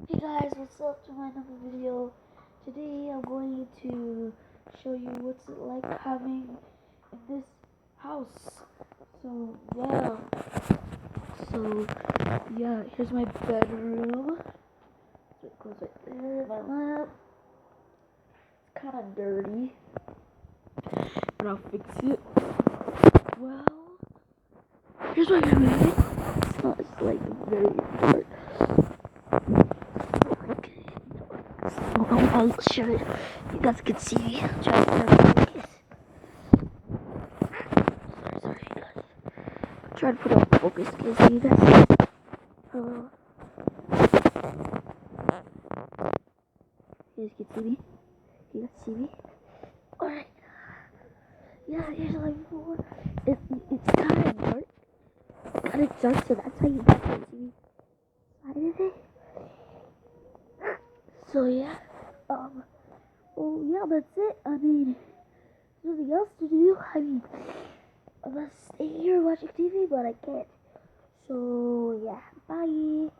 Hey guys, what's up to my another video? Today I'm going to show you what's it like having in this house. So yeah, here's my bedroom. So it goes right there, my lamp. It's kinda dirty, but I'll fix it. Well, here's my room. It's like very dark. I'll show it. You guys can see me. Try to focus. Sorry, guys. Try to put up focus because you guys. Hello. You guys can see me. You guys see me. Alright. Yeah, here's like more. It's kind of dark. Kind of dark, so that's how you guys can see me. Side of it. So yeah. Well, yeah, that's it. I mean, there's nothing else to do. I mean, I'm gonna stay here watching TV, but I can't. So yeah, bye.